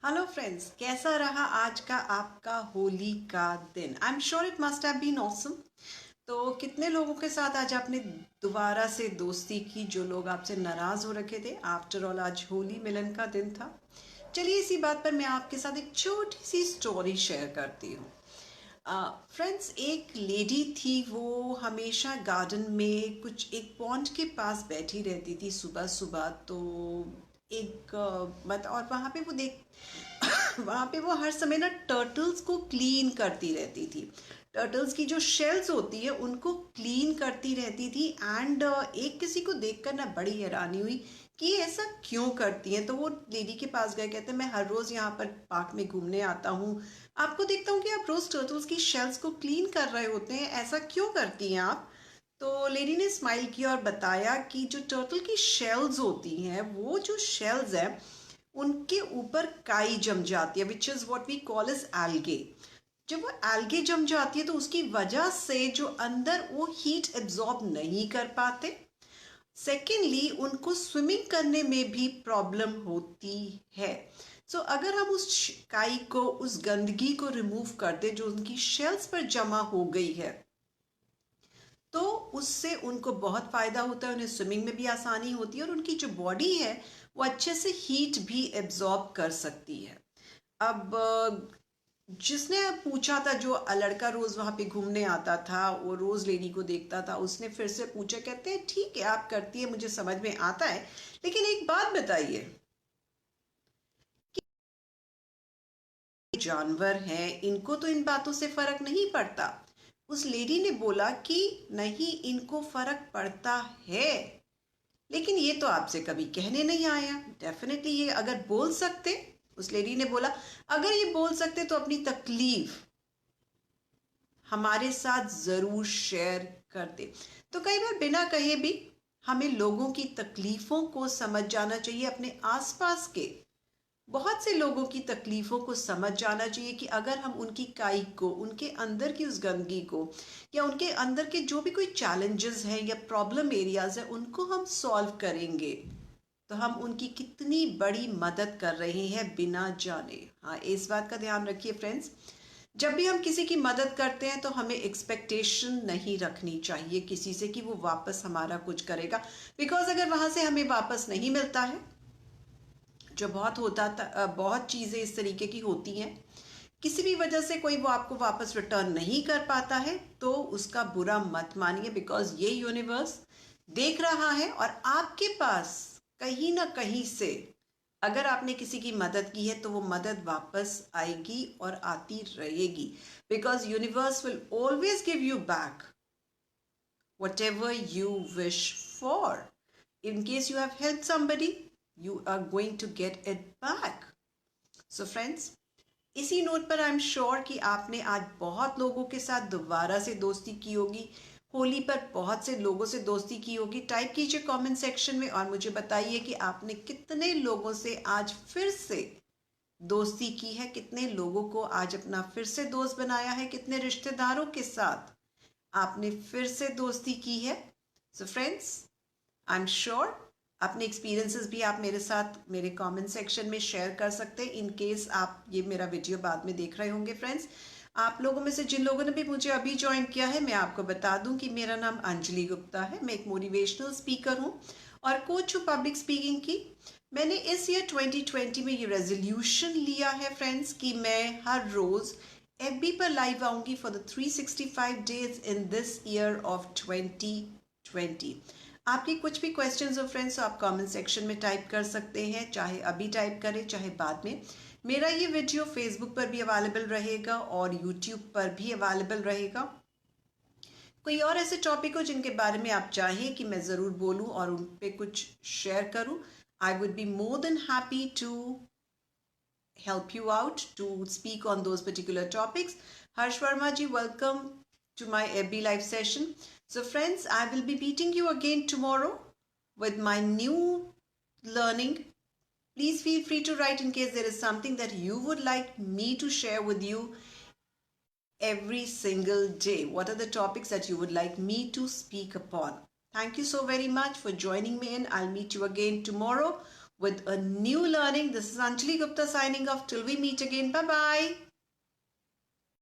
Hello friends, कैसा रहा आज का आपका होली का दिन? I am sure it must have been awesome. तो कितने लोगों के साथ आज आपने दोबारा से दोस्ती की, जो लोग आपसे नाराज हो रखे थे? आफ्टर ऑल आज होली मिलन का दिन था। चलिए इसी बात पर मैं आपके साथ एक छोटी सी स्टोरी शेयर करती हूँ। फ्रेंड्स, एक लेडी थी, वो हमेशा गार्डन में कुछ एक पॉन्ड के पास बैठी रहती थी सुबह सुबह। तो एक और वहाँ पे वो देख वहाँ पे वो हर समय ना टर्टल्स को क्लीन करती रहती थी। टर्टल्स की जो शेल्स होती है उनको क्लीन करती रहती थी। एंड एक किसी को देखकर ना बड़ी हैरानी हुई कि ये ऐसा क्यों करती हैं। तो वो लेडी के पास गए, कहते मैं हर रोज़ यहाँ पर पार्क में घूमने आता हूँ, आपको देखता हूँ कि आप रोज़ टर्टल्स की शेल्स को क्लीन कर रहे होते हैं, ऐसा क्यों करती हैं आप? तो लेडी ने स्माइल किया और बताया कि जो टर्टल की शेल्स होती हैं, वो जो शेल्स हैं उनके ऊपर काई जम जाती है, which is what we call is algae. जब वो एल्गे जम जाती है तो उसकी वजह से जो अंदर वो हीट एब्जॉर्ब नहीं कर पाते। सेकेंडली, उनको स्विमिंग करने में भी प्रॉब्लम होती है। सो अगर हम उस काई को, उस गंदगी को रिमूव कर दे जो उनकी शेल्स पर जमा हो गई है, तो उससे उनको बहुत फ़ायदा होता है। उन्हें स्विमिंग में भी आसानी होती है और उनकी जो बॉडी है वो अच्छे से हीट भी एब्जॉर्ब कर सकती है। अब जिसने पूछा था, जो लड़का रोज़ वहाँ पे घूमने आता था, वो रोज़ लेडी को देखता था, उसने फिर से पूछा, कहते हैं ठीक है आप करती है, मुझे समझ में आता है, लेकिन एक बात बताइए, जानवर हैं, इनको तो इन बातों से फर्क नहीं पड़ता। उस लेडी ने बोला कि नहीं, इनको फर्क पड़ता है, लेकिन ये तो आपसे कभी कहने नहीं आया। डेफिनेटली ये अगर बोल सकते, उस लेडी ने बोला, अगर ये बोल सकते तो अपनी तकलीफ हमारे साथ जरूर शेयर करते। तो कई बार बिना कहे भी हमें लोगों की तकलीफों को समझ जाना चाहिए। अपने आसपास के बहुत से लोगों की तकलीफों को समझ जाना चाहिए कि अगर हम उनकी काई को, उनके अंदर की उस गंदगी को, या उनके अंदर के जो भी कोई चैलेंजेस हैं या प्रॉब्लम एरियाज हैं, उनको हम सॉल्व करेंगे तो हम उनकी कितनी बड़ी मदद कर रहे हैं बिना जाने। हाँ, इस बात का ध्यान रखिए फ्रेंड्स, जब भी हम किसी की मदद करते हैं तो हमें एक्सपेक्टेशन नहीं रखनी चाहिए किसी से कि वो वापस हमारा कुछ करेगा। बिकॉज अगर वहां से हमें वापस नहीं मिलता है, जो बहुत होता था, बहुत चीज़ें इस तरीके की होती हैं, किसी भी वजह से कोई वो आपको वापस रिटर्न नहीं कर पाता है, तो उसका बुरा मत मानिए। बिकॉज ये यूनिवर्स देख रहा है और आपके पास कहीं ना कहीं से अगर आपने किसी की मदद की है तो वो मदद वापस आएगी और आती रहेगी। Because universe will always give you back whatever you wish for. In case you have helped somebody, you are going to get it back. So friends, इसी नोट पर आई एम श्योर कि आपने आज बहुत लोगों के साथ दोबारा से दोस्ती की होगी, होली पर बहुत से लोगों से दोस्ती की होगी। टाइप कीजिए कमेंट सेक्शन में और मुझे बताइए कि आपने कितने लोगों से आज फिर से दोस्ती की है, कितने लोगों को आज अपना फिर से दोस्त बनाया है, कितने रिश्तेदारों के साथ आपने फिर से दोस्ती की है। So friends, I am sure अपने एक्सपीरियंसेस भी आप मेरे साथ मेरे कमेंट सेक्शन में शेयर कर सकते हैं। इन केस आप ये मेरा वीडियो बाद में देख रहे होंगे फ्रेंड्स, आप लोगों में से जिन लोगों ने भी मुझे अभी ज्वाइन किया है, मैं आपको बता दूं कि मेरा नाम अंजलि गुप्ता है। मैं एक मोटिवेशनल स्पीकर हूं और कोच हूं पब्लिक स्पीकिंग की। मैंने इस ईयर 2020 में ये रेजोल्यूशन लिया है फ्रेंड्स कि मैं हर रोज़ एफबी पर लाइव आऊंगी for the 365 days in this year of 2020। आपके कुछ भी क्वेश्चंस हो फ्रेंड्स, तो आप कमेंट सेक्शन में टाइप कर सकते हैं, चाहे अभी टाइप करें चाहे बाद में। मेरा ये वीडियो फेसबुक पर भी अवेलेबल रहेगा और यूट्यूब पर भी अवेलेबल रहेगा। कोई और ऐसे टॉपिक हो जिनके बारे में आप चाहें कि मैं ज़रूर बोलूं और उन पे कुछ शेयर करूं, I would be more than happy to help you out to speak on those particular topics. Harsh Verma ji, welcome to my FB live session. So friends, I will be meeting you again tomorrow with my new learning. Please feel free to write in case there is something that you would like me to share with you every single day. What are the topics that you would like me to speak upon? Thank you so very much for joining me in. I'll meet you again tomorrow with a new learning. This is Anjali Gupta signing off till we meet again. Bye bye.